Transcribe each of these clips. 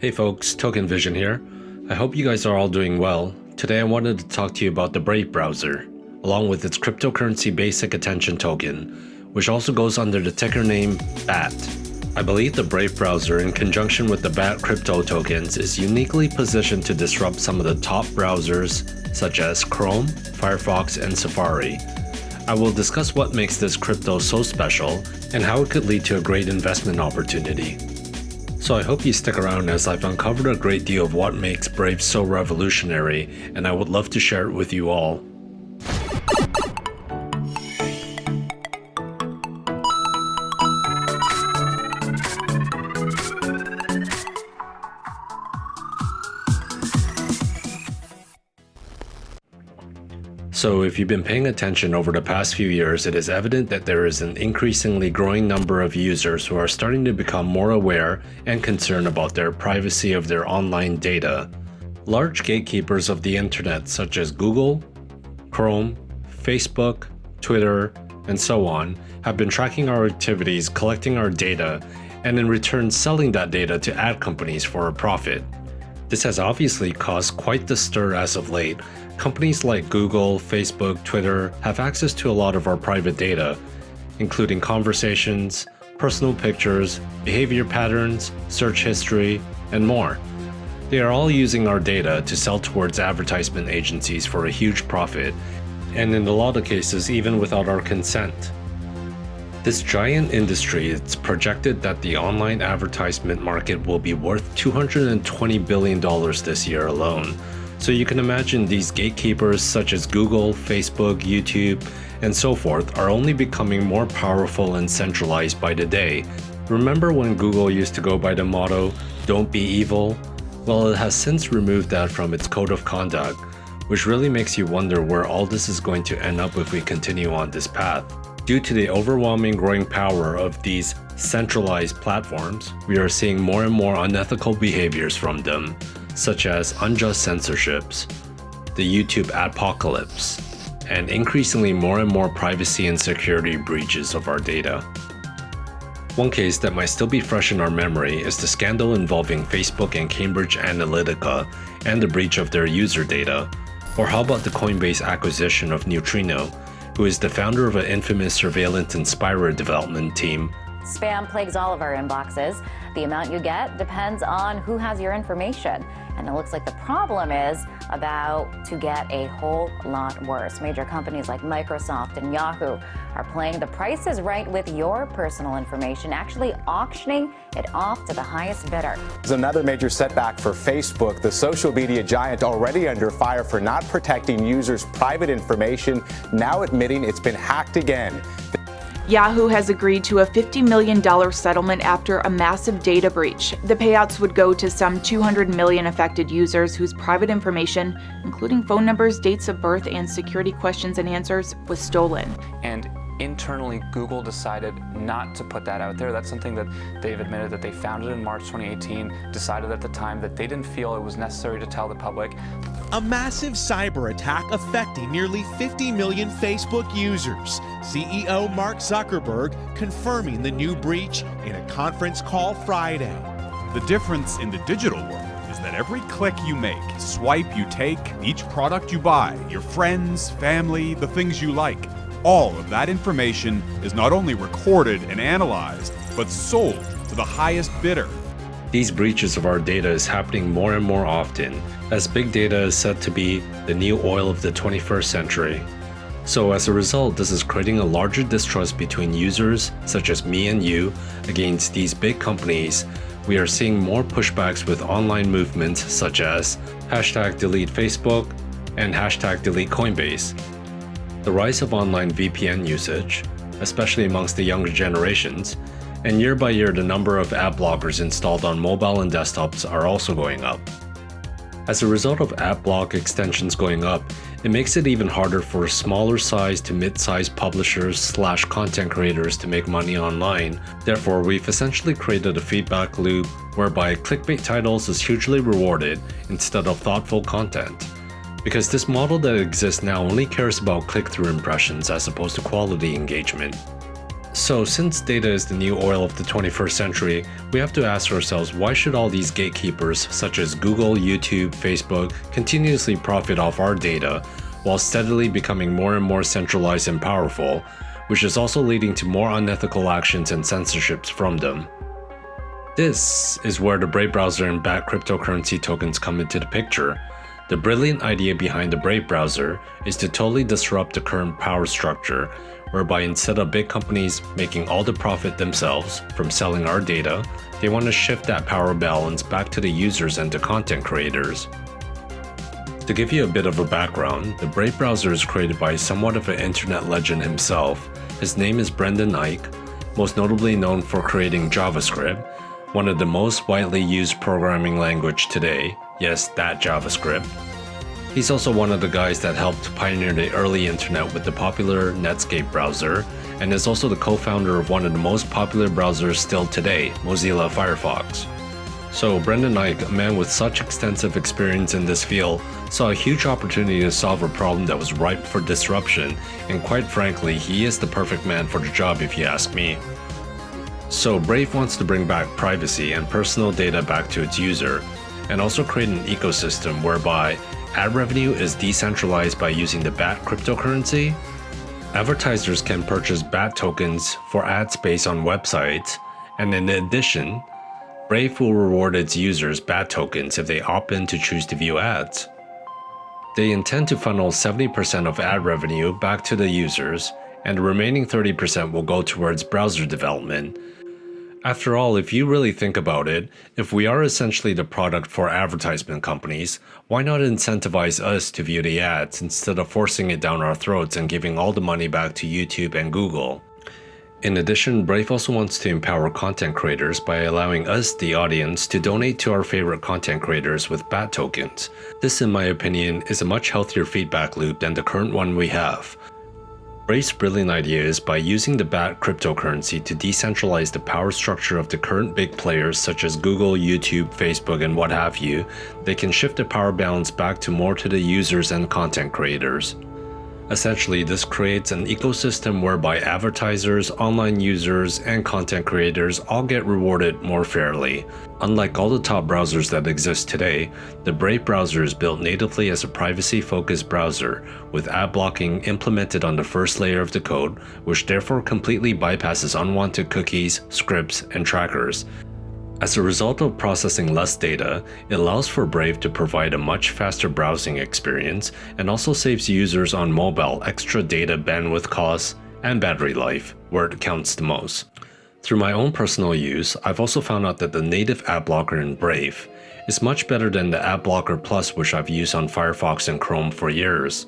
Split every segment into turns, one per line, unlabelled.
Hey folks, Token Vision here. I hope you guys are all doing well. Today I wanted to talk to you about the Brave browser, along with its cryptocurrency basic attention token, which also goes under the ticker name BAT. I believe the Brave browser, in conjunction with the BAT crypto tokens, is uniquely positioned to disrupt some of the top browsers such as Chrome, Firefox, and Safari. I will discuss what makes this crypto so special and how it could lead to a great investment opportunity. So I hope you stick around, as I've uncovered a great deal of what makes Brave so revolutionary, and I would love to share it with you all. So if you've been paying attention over the past few years, it is evident that there is an increasingly growing number of users who are starting to become more aware and concerned about their privacy of their online data. Large gatekeepers of the internet such as Google, Chrome, Facebook, Twitter, and so on have been tracking our activities, collecting our data, and in return selling that data to ad companies for a profit. This has obviously caused quite the stir as of late. Companies like Google, Facebook, Twitter have access to a lot of our private data, including conversations, personal pictures, behavior patterns, search history, and more. They are all using our data to sell towards advertisement agencies for a huge profit, and in a lot of cases even without our consent. This giant industry, it's projected that the online advertisement market will be worth $220 billion this year alone. So you can imagine these gatekeepers such as Google, Facebook, YouTube, and so forth are only becoming more powerful and centralized by the day. Remember when Google used to go by the motto, "Don't be evil"? Well, it has since removed that from its code of conduct, which really makes you wonder where all this is going to end up if we continue on this path. Due to the overwhelming growing power of these centralized platforms, we are seeing more and more unethical behaviors from them, such as unjust censorships, the YouTube adpocalypse, and increasingly more and more privacy and security breaches of our data. One case that might still be fresh in our memory is the scandal involving Facebook and Cambridge Analytica and the breach of their user data. Or how about the Coinbase acquisition of Neutrino, who is the founder of an infamous surveillance and spyware development team.
Spam plagues all of our inboxes. The amount you get depends on who has your information. And it looks like the problem is about to get a whole lot worse. Major companies like Microsoft and Yahoo are playing the Price is Right with your personal information, actually auctioning it off to the highest bidder.
There's another major setback for Facebook, the social media giant already under fire for not protecting users' private information, now admitting it's been hacked again.
Yahoo has agreed to a $50 million settlement after a massive data breach. The payouts would go to some 200 million affected users whose private information, including phone numbers, dates of birth, and security questions and answers, was stolen.
And internally, Google decided not to put that out there. That's something that they've admitted that they found it in March 2018, decided at the time that they didn't feel it was necessary to tell the public.
A massive cyber attack affecting nearly 50 million Facebook users. CEO Mark Zuckerberg confirming the new breach in a conference call Friday.
The difference in the digital world is that every click you make, swipe you take, each product you buy, your friends, family, the things you like, all of that information is not only recorded and analyzed, but sold to the highest bidder.
These breaches of our data is happening more and more often, as big data is said to be the new oil of the 21st century. So as a result, this is creating a larger distrust between users, such as me and you, against these big companies. We are seeing more pushbacks with online movements such as #DeleteFacebook and #DeleteCoinbase. The rise of online VPN usage, especially amongst the younger generations, and year by year the number of ad blockers installed on mobile and desktops are also going up. As a result of ad block extensions going up, it makes it even harder for smaller size to mid-sized publishers / content creators to make money online. Therefore, we've essentially created a feedback loop whereby clickbait titles is hugely rewarded instead of thoughtful content. Because this model that exists now only cares about click-through impressions as opposed to quality engagement. So since data is the new oil of the 21st century, we have to ask ourselves, why should all these gatekeepers such as Google, YouTube, Facebook continuously profit off our data while steadily becoming more and more centralized and powerful, which is also leading to more unethical actions and censorships from them? This is where the Brave browser and BAT cryptocurrency tokens come into the picture. The brilliant idea behind the Brave browser is to totally disrupt the current power structure, whereby instead of big companies making all the profit themselves from selling our data, they want to shift that power balance back to the users and the content creators. To give you a bit of a background, the Brave browser is created by somewhat of an internet legend himself. His name is Brendan Eich, most notably known for creating JavaScript, one of the most widely used programming language today. Yes, that JavaScript. He's also one of the guys that helped pioneer the early internet with the popular Netscape browser, and is also the co-founder of one of the most popular browsers still today, Mozilla Firefox. So Brendan Eich, a man with such extensive experience in this field, saw a huge opportunity to solve a problem that was ripe for disruption, and quite frankly, he is the perfect man for the job if you ask me. So Brave wants to bring back privacy and personal data back to its user, and also create an ecosystem whereby ad revenue is decentralized by using the BAT cryptocurrency. Advertisers can purchase BAT tokens for ad space on websites, and in addition, Brave will reward its users BAT tokens if they opt in to choose to view ads. They intend to funnel 70% of ad revenue back to the users, and the remaining 30% will go towards browser development. After all, if you really think about it, if we are essentially the product for advertisement companies, why not incentivize us to view the ads instead of forcing it down our throats and giving all the money back to YouTube and Google? In addition, Brave also wants to empower content creators by allowing us, the audience, to donate to our favorite content creators with BAT tokens. This, in my opinion, is a much healthier feedback loop than the current one we have. Brave's brilliant idea is by using the BAT cryptocurrency to decentralize the power structure of the current big players such as Google, YouTube, Facebook, and what have you, they can shift the power balance back to more to the users and content creators. Essentially, this creates an ecosystem whereby advertisers, online users, and content creators all get rewarded more fairly. Unlike all the top browsers that exist today, the Brave browser is built natively as a privacy-focused browser, with ad blocking implemented on the first layer of the code, which therefore completely bypasses unwanted cookies, scripts, and trackers. As a result of processing less data, it allows for Brave to provide a much faster browsing experience and also saves users on mobile extra data bandwidth costs and battery life, where it counts the most. Through my own personal use, I've also found out that the native ad blocker in Brave is much better than the Ad Blocker Plus, which I've used on Firefox and Chrome for years.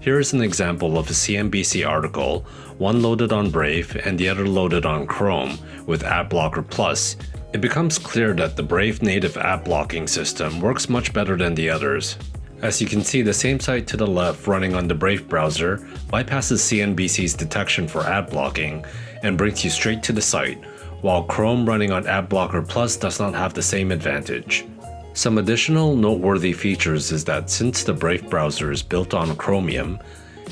Here is an example of a CNBC article, one loaded on Brave and the other loaded on Chrome with Ad Blocker Plus. It becomes clear that the Brave native ad blocking system works much better than the others. As you can see, the same site to the left running on the Brave browser bypasses CNBC's detection for ad blocking and brings you straight to the site, while Chrome running on Ad Blocker Plus does not have the same advantage. Some additional noteworthy features is that since the Brave browser is built on Chromium,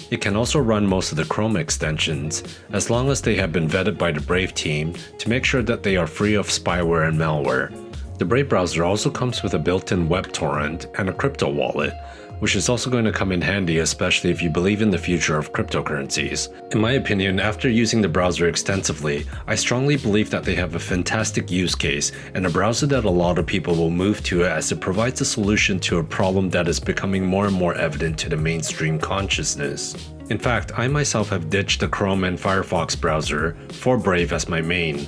it can also run most of the Chrome extensions as long as they have been vetted by the Brave team to make sure that they are free of spyware and malware. The Brave browser also comes with a built-in web torrent and a crypto wallet, which is also going to come in handy, especially if you believe in the future of cryptocurrencies. In my opinion, after using the browser extensively, I strongly believe that they have a fantastic use case and a browser that a lot of people will move to as it provides a solution to a problem that is becoming more and more evident to the mainstream consciousness. In fact, I myself have ditched the Chrome and Firefox browser for Brave as my main.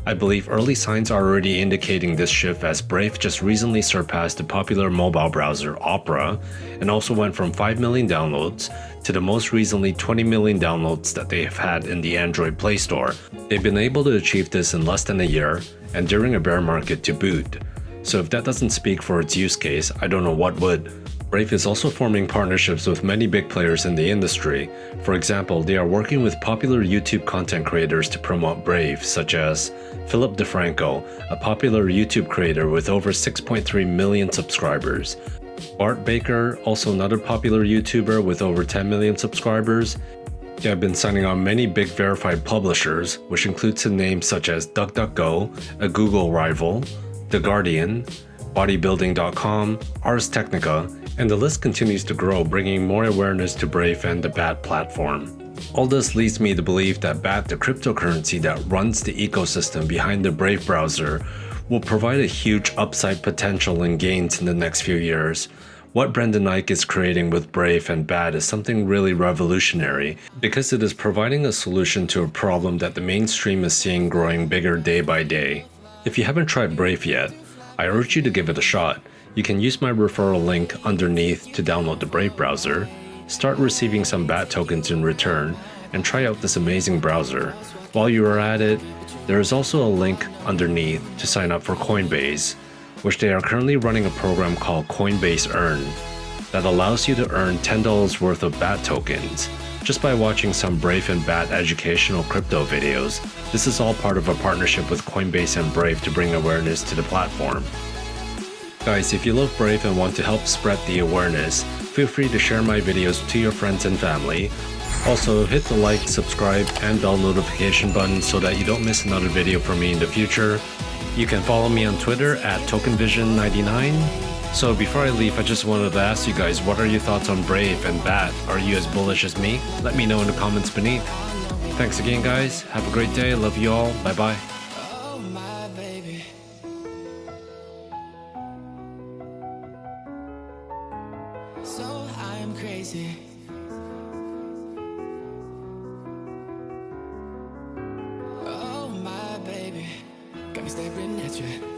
I believe early signs are already indicating this shift, as Brave just recently surpassed the popular mobile browser Opera and also went from 5 million downloads to the most recently 20 million downloads that they have had in the Android Play Store. They've been able to achieve this in less than a year and during a bear market to boot. So if that doesn't speak for its use case, I don't know what would. Brave is also forming partnerships with many big players in the industry. For example, they are working with popular YouTube content creators to promote Brave, such as Philip DeFranco, a popular YouTube creator with over 6.3 million subscribers. Bart Baker, also another popular YouTuber with over 10 million subscribers. I've been signing on many big verified publishers, which includes names such as DuckDuckGo, a Google rival, The Guardian, Bodybuilding.com, Ars Technica, and the list continues to grow, bringing more awareness to Brave and the BAT platform. All this leads me to believe that BAT, the cryptocurrency that runs the ecosystem behind the Brave browser, will provide a huge upside potential and gains in the next few years. What Brendan Eich is creating with Brave and BAT is something really revolutionary because it is providing a solution to a problem that the mainstream is seeing growing bigger day by day. If you haven't tried Brave yet, I urge you to give it a shot. You can use my referral link underneath to download the Brave browser, start receiving some BAT tokens in return, and try out this amazing browser. While you are at it, there is also a link underneath to sign up for Coinbase, which they are currently running a program called Coinbase Earn that allows you to earn $10 worth of BAT tokens just by watching some Brave and BAT educational crypto videos. This is all part of a partnership with Coinbase and Brave to bring awareness to the platform. Guys, if you love Brave and want to help spread the awareness, feel free to share my videos to your friends and family. Also, hit the like, subscribe, and bell notification button so that you don't miss another video from me in the future. You can follow me on Twitter at TokenVision99. So before I leave, I just wanted to ask you guys, what are your thoughts on Brave and BAT? Are you as bullish as me? Let me know in the comments beneath. Thanks again, guys. Have a great day. Love you all. Bye-bye.
Oh, my baby. So I'm crazy. Oh, my baby. Got me staring at you.